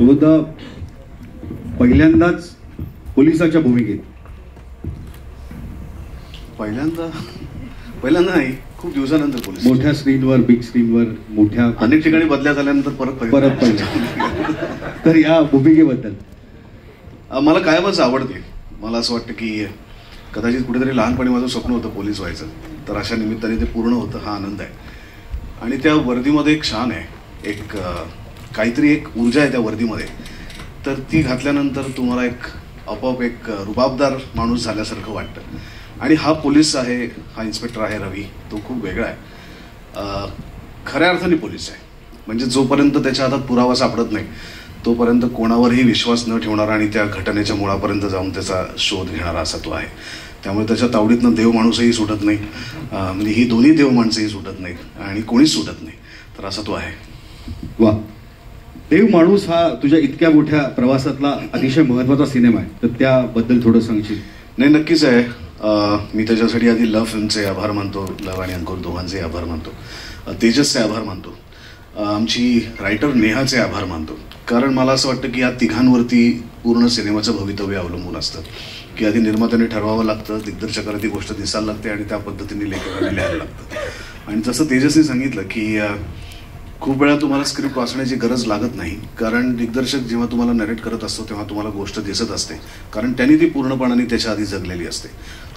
सुबोधदा, पहिल्यांदाच पोलिसाच्या भूमिकेत. पहिल्यांदा नाही, खूप दिवसानंतर पोलीस. मोठ्या स्क्रीनवर, बिग स्क्रीनवर, मोठ्या अनेक ठिकाणी बदल्या झाल्यानंतर परत पहिल्या. तर या भूमिकेबद्दल मला कायमच आवडते. मला असं वाटतं की कदाचित कुठेतरी लहानपणी माझं स्वप्न होतं पोलीस व्हायचं, तर अशा निमित्ताने ते पूर्ण होतं, हा आनंद आहे. आणि त्या वर्दीमध्ये एक शान आहे, एक काहीतरी एक ऊर्जा आहे त्या वर्दीमध्ये, तर ती घातल्यानंतर तुम्हाला एक आपोआप एक रुबाबदार माणूस झाल्यासारखं वाटतं. आणि हा पोलीस आहे, हा इन्स्पेक्टर आहे रवी, तो खूप वेगळा आहे, खऱ्या अर्थाने पोलीस आहे. म्हणजे जोपर्यंत त्याच्या हातात पुरावा सापडत नाही तोपर्यंत कोणावरही विश्वास न ठेवणारा आणि त्या घटनेच्या मुळापर्यंत जाऊन त्याचा शोध घेणारा असा तो आहे. त्यामुळे त्याच्या तावडीतनं देव माणूसही सुटत नाही, म्हणजे ही दोन्ही देव माणसंही सुटत नाहीत आणि कोणीच सुटत नाही, तर असा तो आहे. वा, देव माणूस हा तुझ्या इतक्या मोठ्या प्रवासातला अतिशय महत्वाचा सिनेमा आहे, तर त्याबद्दल थोडं सांगशील? नाही, नक्कीच आहे. मी त्याच्यासाठी आधी लव फिल्मचे आभार मानतो, लव आणि अंकुर दोघांचे आभार मानतो, तेजसचे आभार मानतो, आमची रायटर नेहाचे आभार मानतो. कारण मला असं वाटतं की या तिघांवरती पूर्ण सिनेमाचं भवितव्य अवलंबून असतं, की आधी निर्मात्याने ठरवावं लागतं, दिग्दर्शकाला ती गोष्ट दिसायला लागते आणि त्या पद्धतीने लेखकाने लिहायला लागतं. आणि जसं तेजसने सांगितलं की खूप वेळा तुम्हाला स्क्रिप्ट वाचण्याची गरज लागत नाही, कारण दिग्दर्शक जेव्हा तुम्हाला नरेट करत असतो तेव्हा तुम्हाला गोष्ट दिसत असते, कारण त्यांनी ती पूर्णपणाने त्याच्या आधी जगलेली असते.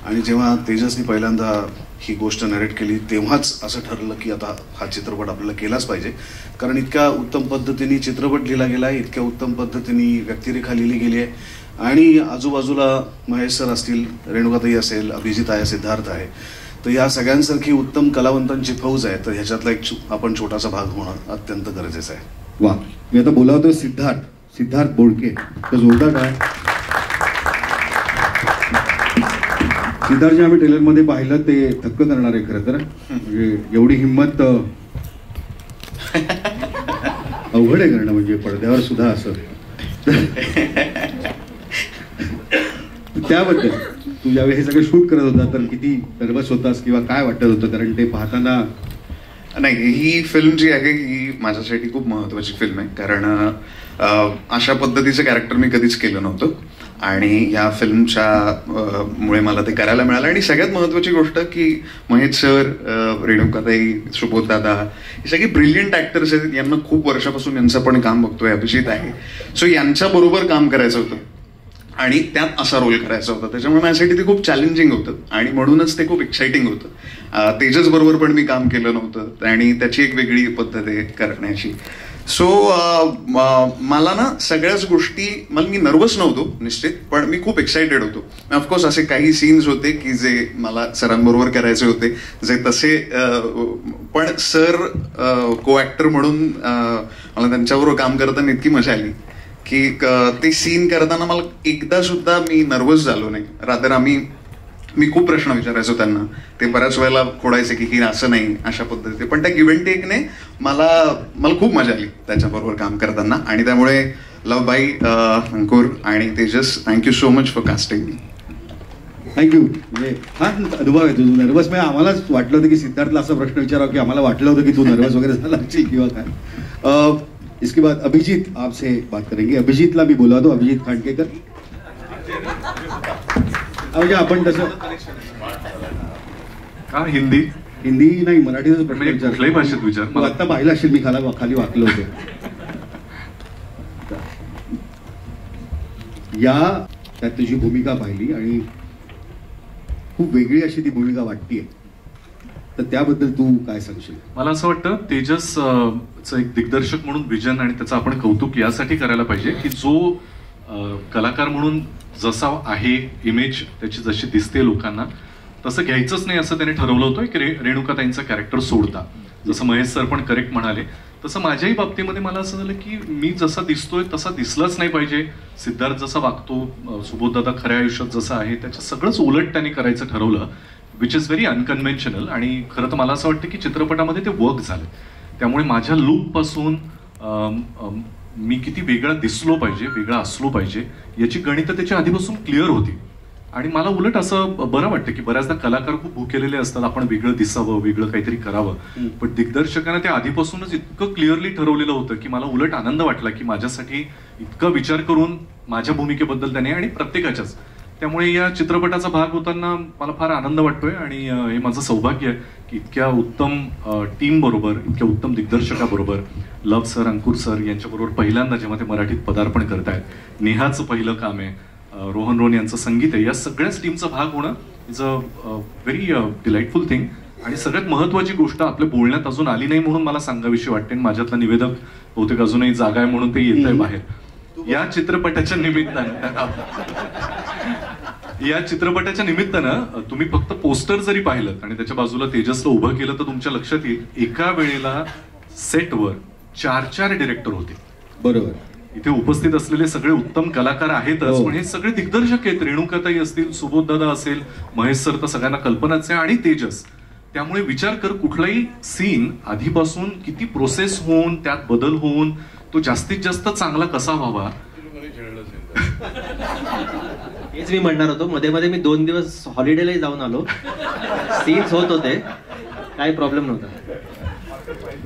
आणि जेव्हा तेजसने पहिल्यांदा ही गोष्ट नरेट केली तेव्हाच असं ठरलं की आता हा चित्रपट आपल्याला केलाच पाहिजे, कारण इतक्या उत्तम पद्धतीने चित्रपट लिहिला गेला आहे, इतक्या उत्तम पद्धतीने व्यक्तिरेखा लिहिली गेली आहे, आणि आजूबाजूला महेश सर असतील, रेणुकाताई असेल, अभिजित आहे, सिद्धार्थ आहे, तर या सगळ्यांसारखी उत्तम कलावंतांची फौज आहे, तर ह्याच्यातला एक आपण छोटासा भाग होणं अत्यंत गरजेचं आहे. वा, मी आता बोलावतो सिद्धार्थ बोडके, तर जोरदार आहे. सिद्धार्थ जे आम्ही ट्रेलरमध्ये पाहिलं ते थक्क करणार आहे खरं तर. म्हणजे एवढी हिंमत अवघड आहे करणं, म्हणजे पडद्यावर सुद्धा असं. त्याबद्दल तू ज्यावेळी हे सगळं शूट करत होता तर किती नर्वस होतास किंवा काय वाटत होतं? कारण ते पाहताना. नाही, ही फिल्म जी आहे ही माझ्यासाठी खूप महत्त्वाची फिल्म आहे, कारण अशा पद्धतीचं कॅरेक्टर मी कधीच केलं नव्हतं आणि या फिल्मच्या मुळे मला ते करायला मिळालं. आणि सगळ्यात महत्त्वाची गोष्ट की महेश सर, रेणुकाताई, सुबोध दादा हे सगळे ब्रिलियंट ॲक्टर्स आहेत, यांना खूप वर्षापासून यांचं पण काम बघतोय, अभिजित आहे, सो यांच्याबरोबर काम करायचं होतं आणि त्यात असा रोल करायचा होता. त्याच्यामुळे माझ्यासाठी ते खूप चॅलेंजिंग होतं आणि म्हणूनच ते खूप एक्साइटिंग होतं. तेजस बरोबर पण मी काम केलं नव्हतं आणि त्याची एक वेगळी पद्धत आहे करण्याची. सो मला ना सगळ्याच गोष्टी, मी नर्वस नव्हतो निश्चित, पण मी खूप एक्सायटेड होतो. ऑफकोर्स असे काही सीन्स होते की जे मला सरांबरोबर करायचे होते, जे तसे पण सर को ॲक्टर म्हणून मला त्यांच्याबरोबर काम करताना इतकी मजा आली की ते सीन करताना मला एकदा सुद्धा मी नर्वस झालो नाही. रादर मी खूप प्रश्न विचारायचो त्यांना, ते बऱ्याच वेळेला खोडायचे की असं नाही, अशा पद्धतीने. पण त्या गिव्ह अँड टेकने मला खूप मजा आली त्याच्याबरोबर काम करताना. आणि त्यामुळे लव बाई, अंकुर आणि Tejas, thank you so much for casting me. Thank you. म्हणजे हा अनुभव आहे तुझं. नर्वस म्हणजे आम्हालाच वाटलं होतं की सिद्धार्थला असा प्रश्न विचारावा की आम्हाला वाटलं होतं की तू नर्वस वगैरे झाला असेल किंवा काय. इसके बाद अभिजीत आपसे बात करेंगे. अभिजीतला मी बोलवतो, अभिजीत खांडकेकर. म्हणजे आपण तसं का हिंदी नाही, मराठीचाच प्रश्न विचार, कुठल्याही भाषेत विचार. आता पाहिलं असेल मी खाली वाकलो होतो. त्यात तुझी भूमिका पाहिली आणि खूप वेगळी अशी ती भूमिका वाटतीये, तर त्याबद्दल तू काय सांगशील? मला असं वाटतं तेजस एक दिग्दर्शक म्हणून विजन आणि त्याचं आपण कौतुक यासाठी करायला पाहिजे की जो कलाकार म्हणून जसा आहे, इमेज त्याची जशी दिसते लोकांना, तसं घ्यायचंच नाही असं त्याने ठरवलं होतं की रेणुकाताईंचं कॅरेक्टर सोडता. जसं महेश सर पण करेक्ट म्हणाले, तसं माझ्याही बाबतीमध्ये मला असं झालं की मी जसा दिसतोय तसा दिसलाच नाही पाहिजे. सिद्धार्थ जसा वागतो, सुबोधदादा खऱ्या आयुष्यात जसा आहे त्याच्या सगळंच उलट त्यांनी करायचं ठरवलं, विच इज व्हेरी अनकन्व्हेन्शनल. आणि खरं तर मला असं वाटतं की चित्रपटामध्ये ते वर्क झालं. त्यामुळे माझ्या लुकपासून मी किती वेगळा दिसलो पाहिजे, वेगळा असलो पाहिजे याची गणितं त्याच्या आधीपासून क्लिअर होती. आणि मला उलट असं बरं वाटतं की बऱ्याचदा कलाकार खूप भुकेलेले असतात, आपण वेगळं दिसावं, वेगळं काहीतरी करावं. पण दिग्दर्शकाने ते आधीपासूनच इतकं क्लिअरली ठरवलेलं होतं की मला उलट आनंद वाटला की माझ्यासाठी इतका विचार करून माझ्या भूमिकेबद्दल त्याने आणि प्रत्येकाच्याच. त्यामुळे या चित्रपटाचा भाग होताना मला फार आनंद वाटतोय आणि हे माझं सौभाग्य आहे की इतक्या उत्तम टीम बरोबर, इतक्या उत्तम दिग्दर्शकाबरोबर, लव सर, अंकुर सर यांच्याबरोबर पहिल्यांदा जेव्हा ते मराठीत पदार्पण करतायत, नेहाचं पहिलं काम आहे, रोहन रोन यांचं संगीत आहे, या सगळ्याच टीमचा भाग होणं is a very delightful thing. आणि सगळ्यात महत्वाची गोष्ट आपल्या बोलण्यात अजून आली नाही म्हणून मला सांगावीशी वाटते, माझ्यातला निवेदक बहुतेक अजूनही जागा आहे म्हणून ते येत आहे बाहेर. या चित्रपटाच्या निमित्तानं तुम्ही फक्त पोस्टर जरी पाहिलं आणि त्याच्या बाजूला तेजसला उभं केलं तर तुमच्या लक्षात येईल एका वेळेला सेटवर 4 डिरेक्टर होते. बरोबर. इथे उपस्थित असलेले सगळे उत्तम कलाकार आहेतच, पण हे सगळे दिग्दर्शक आहेत. रेणुकाताई असतील, सुबोध दादा असेल, महेश सर तर सगळ्यांना कल्पनाच आहे, आणि तेजस. त्यामुळे विचार कर, कुठलाही सीन आधीपासून किती प्रोसेस होऊन, त्यात बदल होऊन तो जास्तीत जास्त चांगला कसा व्हावा. हेच मी म्हणणार होतो. मध्ये मध्ये मी 2 दिवस हॉलिडेलाही जाऊन आलो, सीन्स होत होते, काही प्रॉब्लेम नव्हता.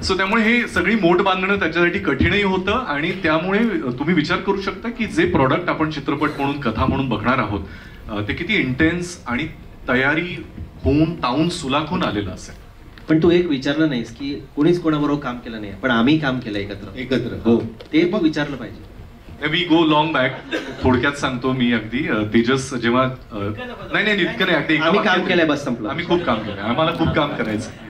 सो त्यामुळे हे सगळी मोठ बांधणं त्याच्यासाठी कठीणही होतं. आणि त्यामुळे तुम्ही विचार करू शकता की जे प्रॉडक्ट आपण चित्रपट म्हणून, कथा म्हणून बघणार आहोत ते किती इंटेन्स आणि तयारी होऊन, तावून, सुलाखून आलेलं असेल. पण तू एक विचारलं नाहीस की कोणीच कोणाबरोबर काम केलं नाही, पण आम्ही काम केलं एकत्र. हो, ते मग विचारलं पाहिजे. We go long back. थोडक्यात सांगतो मी अगदी. तेजस जेव्हा नाही इतकं नाही, अगदी आम्ही काम केलंय, बस संपलं. आम्ही खूप काम केलंय, आम्हाला खूप काम करायचं.